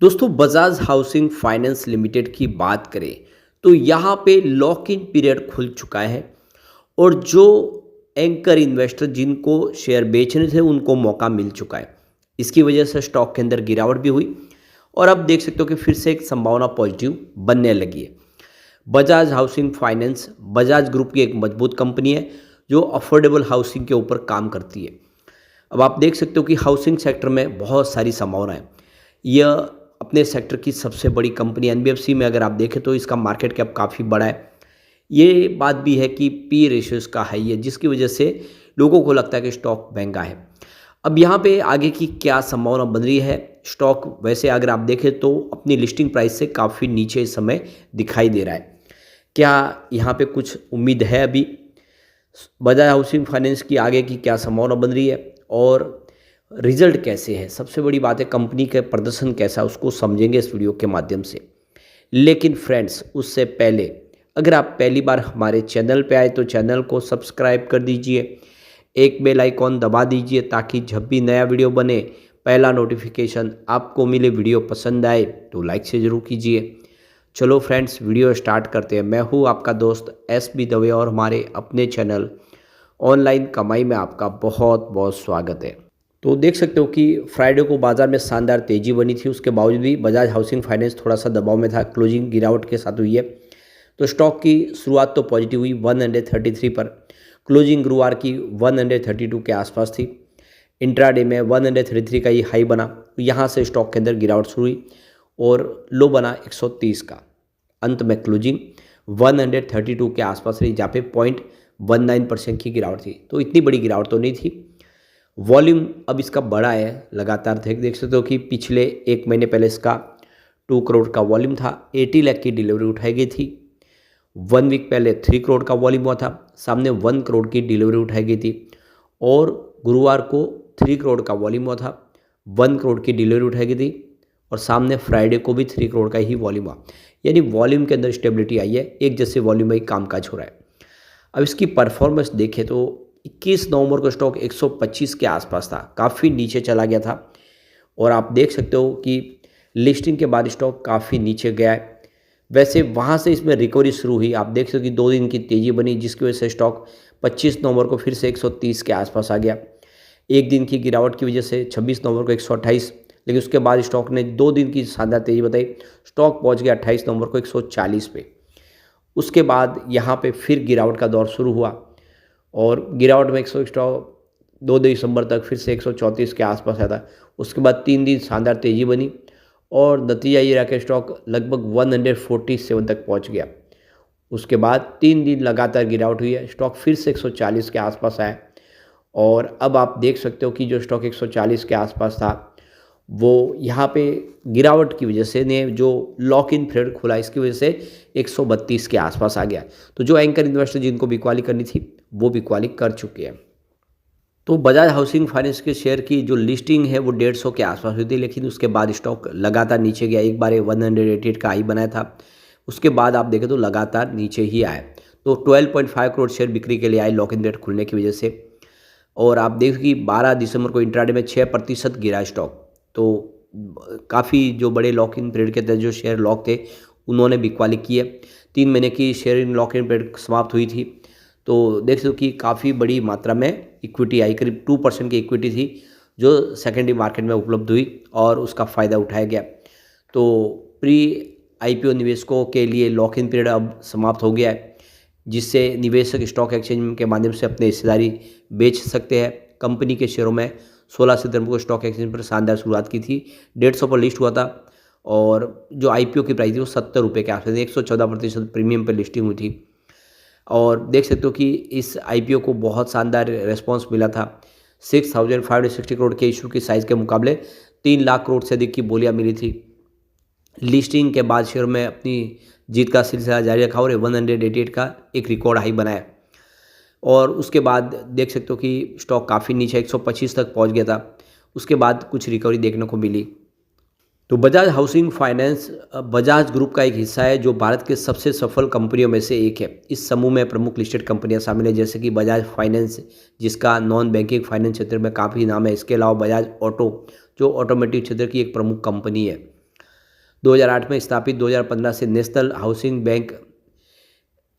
दोस्तों Bajaj housing finance limited की बात करें तो यहाँ पे लॉक इन पीरियड खुल चुका है और जो एंकर इन्वेस्टर जिनको शेयर बेचने थे उनको मौका मिल चुका है। इसकी वजह से स्टॉक के अंदर गिरावट भी हुई और अब देख सकते हो कि फिर से एक संभावना पॉजिटिव बनने लगी है। Bajaj housing finance Bajaj group की एक मजबूत कंपनी है जो अफोर्डेबल हाउसिंग के ऊपर काम करती है। अब आप देख सकते हो कि हाउसिंग सेक्टर में बहुत सारी संभावना है। यह अपने सेक्टर की सबसे बड़ी कंपनी एनबीएफसी में अगर आप देखें तो इसका मार्केट कैप काफ़ी बड़ा है। ये बात भी है कि पी रेशियो इसका हाई है जिसकी वजह से लोगों को लगता है कि स्टॉक महंगा है। अब यहाँ पे आगे की क्या संभावना बन रही है, स्टॉक वैसे अगर आप देखें तो अपनी लिस्टिंग प्राइस से काफ़ी नीचे इस समय दिखाई दे रहा है। क्या यहाँ पे कुछ उम्मीद है अभी बजाज हाउसिंग फाइनेंस की आगे की क्या संभावना बन रही है और रिजल्ट कैसे है, सबसे बड़ी बात है कंपनी का प्रदर्शन कैसा है उसको समझेंगे इस वीडियो के माध्यम से। लेकिन फ्रेंड्स उससे पहले अगर आप पहली बार हमारे चैनल पे आए तो चैनल को सब्सक्राइब कर दीजिए, एक बेल आइकॉन दबा दीजिए ताकि जब भी नया वीडियो बने पहला नोटिफिकेशन आपको मिले। वीडियो पसंद आए तो लाइक से ज़रूर कीजिए। चलो फ्रेंड्स वीडियो स्टार्ट करते हैं। मैं हूँ आपका दोस्त एस बी दवे और हमारे अपने चैनल ऑनलाइन कमाई में आपका बहुत बहुत स्वागत है। तो देख सकते हो कि फ्राइडे को बाजार में शानदार तेजी बनी थी, उसके बावजूद भी बजाज हाउसिंग फाइनेंस थोड़ा सा दबाव में था, क्लोजिंग गिरावट के साथ हुई है। तो स्टॉक की शुरुआत तो पॉजिटिव हुई 133 पर, क्लोजिंग गुरुवार की 132 के आसपास थी। इंट्राडे में 133 का ही हाई बना, यहाँ से स्टॉक के अंदर गिरावट शुरू हुई और लो बना 130 का। अंत में क्लोजिंग 132 के आसपास रही जहाँ पे 0.19% की गिरावट थी। तो इतनी बड़ी गिरावट तो नहीं थी। वॉल्यूम अब इसका बड़ा है, लगातार देख सकते हो कि पिछले एक महीने पहले इसका 2 करोड़ का वॉल्यूम था, 80 लाख की डिलीवरी उठाई गई थी। 1 वीक पहले 3 करोड़ का वॉल्यूम हुआ था, सामने 1 करोड़ की डिलीवरी उठाई गई थी। और गुरुवार को 3 करोड़ का वॉल्यूम हुआ था, 1 करोड़ की डिलीवरी उठाई गई थी और सामने फ्राइडे को भी 3 करोड़ का ही वॉल्यूम हुआ। यानी वॉल्यूम के अंदर स्टेबिलिटी आई है, एक जैसे वॉल्यूम में ही कामकाज हो रहा है। अब इसकी परफॉर्मेंस देखें तो 21 नवंबर को स्टॉक 125 के आसपास था, काफ़ी नीचे चला गया था और आप देख सकते हो कि लिस्टिंग के बाद स्टॉक काफ़ी नीचे गया है। वैसे वहाँ से इसमें रिकवरी शुरू हुई, आप देख सकते हो कि 2 दिन की तेज़ी बनी जिसकी वजह से स्टॉक 25 नवंबर को फिर से 130 के आसपास आ गया। एक दिन की गिरावट की वजह से 26 नवंबर को 128, लेकिन उसके बाद स्टॉक ने 2 दिन की शानदार तेज़ी बताई, स्टॉक पहुँच गया 28 नवंबर को 140 पे। उसके बाद यहाँ पे फिर गिरावट का दौर शुरू हुआ और गिरावट में 100 स्टॉक 2 दिसंबर तक फिर से 134 के आसपास आया था। उसके बाद 3 दिन शानदार तेज़ी बनी और नतीजा ये रहा कि स्टॉक लगभग 147 तक पहुंच गया। उसके बाद 3 दिन लगातार गिरावट हुई है, स्टॉक फिर से 140 के आसपास आया और अब आप देख सकते हो कि जो स्टॉक 140 के आसपास था वो यहाँ पे गिरावट की वजह से ने जो लॉक इन पीरियड खुला इसकी वजह से 132 के आसपास आ गया। तो जो एंकर इन्वेस्टर जिनको बिकवाली करनी थी वो बिकवाली कर चुके हैं। तो बजाज हाउसिंग फाइनेंस के शेयर की जो लिस्टिंग है वो 150 के आसपास हुई थी, लेकिन उसके बाद स्टॉक लगातार नीचे गया। एक बार 188 का हाई बनाया था, उसके बाद आप देखें तो लगातार नीचे ही आया। तो 12.5 करोड़ शेयर बिक्री के लिए आए लॉक इन रेट खुलने की वजह से। और आप देखो कि 12 दिसंबर को इंट्राडे में 6% गिरा स्टॉक। तो काफ़ी जो बड़े लॉक इन पीरियड के तहत जो शेयर लॉक थे उन्होंने बिकवाली की है। 3 महीने की share in lock in period समाप्त हुई थी, तो देख सकते हो कि काफ़ी बड़ी मात्रा में इक्विटी आई, करीब 2% की इक्विटी थी जो सेकेंडरी मार्केट में उपलब्ध हुई और उसका फ़ायदा उठाया गया। तो प्री आईपीओ निवेशकों के लिए लॉक इन पीरियड अब समाप्त हो गया है, जिससे निवेशक स्टॉक एक्सचेंज के माध्यम से अपनी हिस्सेदारी बेच सकते हैं। कंपनी के शेयरों में 16 सितंबर को स्टॉक एक्सचेंज पर शानदार शुरुआत की थी, 150 पर लिस्ट हुआ था और जो आईपीओ की प्राइस थी वो 70 रुपये के आसपास, 114% प्रीमियम पर लिस्टिंग हुई थी। और देख सकते हो कि इस आईपीओ को बहुत शानदार रिस्पांस मिला था। 6560 करोड़ के इशू की साइज़ के मुकाबले 3 लाख करोड़ से अधिक की बोलियां मिली थी। लिस्टिंग के बाद शेयर में अपनी जीत का सिलसिला जारी रखा और 188 का एक रिकॉर्ड हाई बनाया और उसके बाद देख सकते हो कि स्टॉक काफ़ी नीचे 125 तक पहुंच गया था। उसके बाद कुछ रिकवरी देखने को मिली। तो Bajaj housing finance Bajaj group का एक हिस्सा है जो भारत के सबसे सफल कंपनियों में से एक है। इस समूह में प्रमुख लिस्टेड कंपनियां शामिल हैं जैसे कि बजाज फाइनेंस जिसका नॉन बैंकिंग फाइनेंस क्षेत्र में काफ़ी नाम है। इसके अलावा बजाज ऑटो जो ऑटोमेटिव क्षेत्र की एक प्रमुख कंपनी है। 2008 में स्थापित 2015 से नेशनल हाउसिंग बैंक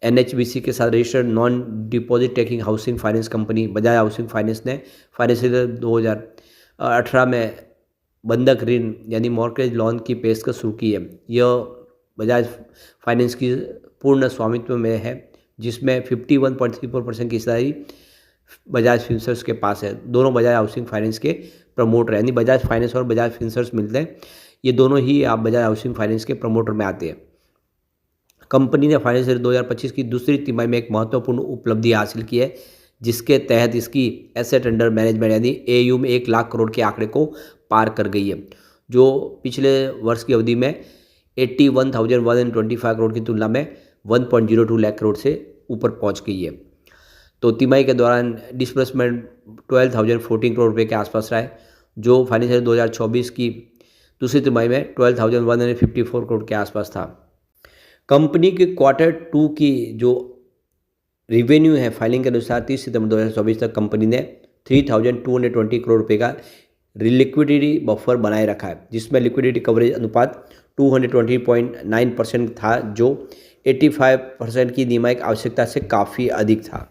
NHBC के साथ registered non deposit taking housing finance company Bajaj housing finance ने फाइनेंशियल 2018 में बंधक ऋण यानी मॉर्गेज लोन की पेशकश शुरू की है। यह बजाज फाइनेंस की पूर्ण स्वामित्व में है, जिसमें 51.34% की हिस्सेदारी बजाज फिनसर्व के पास है। दोनों बजाज हाउसिंग फाइनेंस के प्रमोटर, यानी बजाज फाइनेंस और बजाज फिनसर्व मिलते हैं, ये दोनों ही आप बजाज हाउसिंग फाइनेंस के प्रमोटर में आते हैं। कंपनी ने फाइनेंशियल 2025 की दूसरी तिमाही में एक महत्वपूर्ण उपलब्धि हासिल की है, जिसके तहत इसकी एसेट अंडर मैनेजमेंट यानी AUM में 1 लाख करोड़ के आंकड़े को पार कर गई है, जो पिछले वर्ष की अवधि में 81,125 करोड़ की तुलना में 1.02 लाख करोड़ से ऊपर पहुंच गई है। तो तिमाही के दौरान डिस्बर्समेंट 12,014 करोड़ रुपये के आसपास रहा है, जो फाइनेंशियल 2024 की दूसरी तिमाही में 12,154 करोड़ के आसपास था। कंपनी के Q2 की जो रिवेन्यू है फाइलिंग के अनुसार 30 सितंबर 2024 तक कंपनी ने 3,220 करोड़ रुपये का लिक्विडिटी बफर बनाए रखा है, जिसमें लिक्विडिटी कवरेज अनुपात 220.9% था, जो 85% की नियामक आवश्यकता से काफ़ी अधिक था।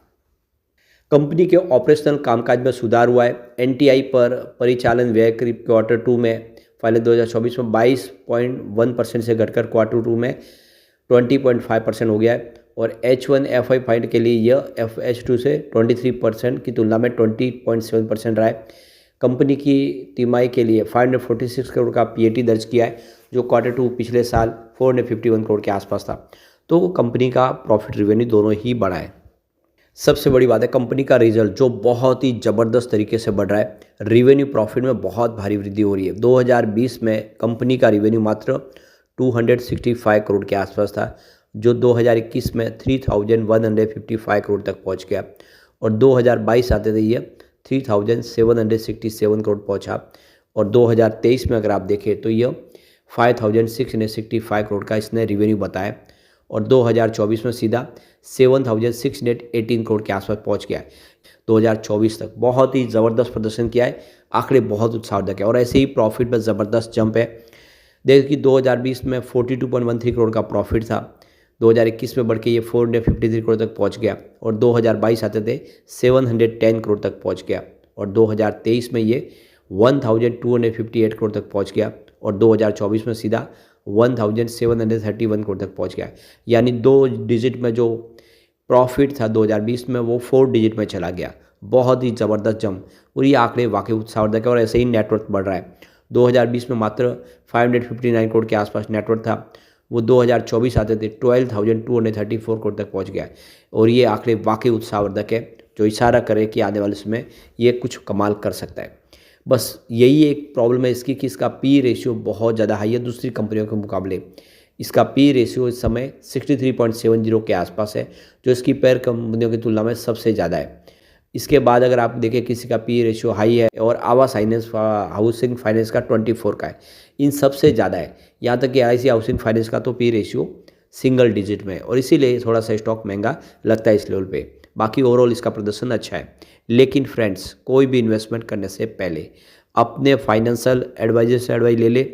कंपनी के ऑपरेशनल कामकाज में सुधार हुआ है। NTI पर परिचालन व्यय करीब Q2 में फाइनेंस 2024 में 22.1% से घटकर Q2 में 20.5% हो गया है, और H1FI फाइंड के लिए यह FH2 से 23% की तुलना में 20.7% रहा है। कंपनी की तिमाही के लिए 546 करोड़ का PAT दर्ज किया है, जो Q2 पिछले साल 451 करोड़ के आसपास था। तो कंपनी का प्रॉफिट रेवेन्यू दोनों ही बढ़ा है। सबसे बड़ी बात है कंपनी का रिजल्ट, जो बहुत ही ज़बरदस्त तरीके से बढ़ रहा है। रेवेन्यू प्रॉफिट में बहुत भारी वृद्धि हो रही है। 2020 में कंपनी का रेवेन्यू मात्र 265 करोड़ के आसपास था, जो 2021 में 3,155 करोड़ तक पहुंच गया, और 2022 आते थे ये 3,767 करोड़ पहुंचा, और 2023 में अगर आप देखें तो यह 5,665 करोड़ का इसने रेवेन्यू बताया, और 2024 में सीधा 7,618 करोड़ के आसपास पहुंच गया है। 2024 तक बहुत ही ज़बरदस्त प्रदर्शन किया है, आंकड़े बहुत उत्साहवर्धक है, और ऐसे ही प्रॉफिट में ज़बरदस्त जंप है। देखिए कि 2020 में 42.13 करोड़ का प्रॉफिट था, 2021 में बढ़ के ये 453 करोड़ तक पहुंच गया, और 2022 आते थे 710 करोड़ तक पहुंच गया, और 2023 में ये 1,258 करोड़ तक पहुंच गया, और 2024 में सीधा 1,731 करोड़ तक पहुंच गया। यानी 2 डिजिट में जो प्रॉफिट था 2020 में, वो 4 डिजिट में चला गया। बहुत ही ज़बरदस्त जंप, और ये आंकड़े वाकई उत्साहवर्धक है, और ऐसे ही नेटवर्क बढ़ रहा है। 2020 में मात्र 559 करोड़ के आसपास नेटवर्क था, वो 2024 आते थे 12,234 करोड़ तक पहुंच गया, और ये आंकड़े वाकई उत्साहवर्धक है, जो इशारा करे कि आने वाले समय ये कुछ कमाल कर सकता है। बस यही एक प्रॉब्लम है इसकी कि इसका P रेशियो बहुत ज़्यादा हाई है दूसरी कंपनियों के मुकाबले। इसका P रेशियो इस समय 63.70 के आसपास है, जो इसकी पेयर कंपनियों की तुलना में सबसे ज़्यादा है। इसके बाद अगर आप देखें किसी का P रेशियो हाई है, और आवास हाउसिंग फाइनेंस का 24 का है, इन सबसे ज़्यादा है। यहाँ तक कि ICICI हाउसिंग फाइनेंस का तो P रेशियो सिंगल डिजिट में है, और इसीलिए थोड़ा सा स्टॉक महंगा लगता है इस लेवल पे। बाकी ओवरऑल इसका प्रदर्शन अच्छा है। लेकिन फ्रेंड्स, कोई भी इन्वेस्टमेंट करने से पहले अपने फाइनेंशियल एडवाइजर से एडवाइस ले ले,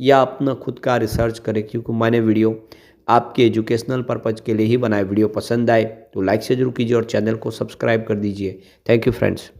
या अपना खुद का रिसर्च करें, क्योंकि मैंने वीडियो आपके एजुकेशनल पर्पज़ के लिए ही बनाए। वीडियो पसंद आए तो लाइक से जरूर कीजिए, और चैनल को सब्सक्राइब कर दीजिए। Thank you friends.